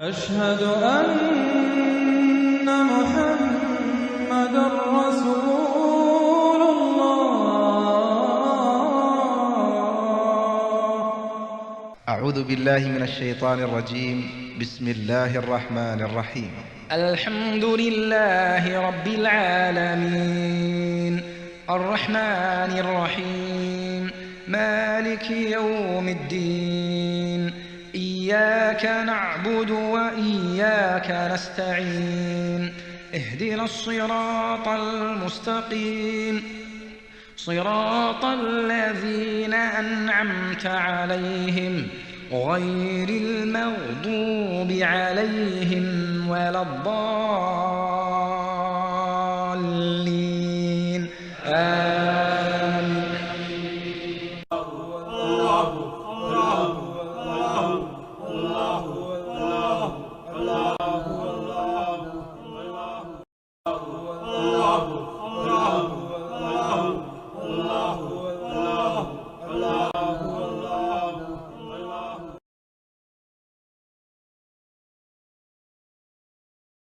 أشهد أن محمدًا رسول الله. أعوذ بالله من الشيطان الرجيم. بسم الله الرحمن الرحيم. الحمد لله رب العالمين الرحمن الرحيم مالك يوم الدين إياك نعبد وإياك نستعين اهدنا الصراط المستقيم صراط الذين أنعمت عليهم غير المغضوب عليهم ولا الضالين آمين.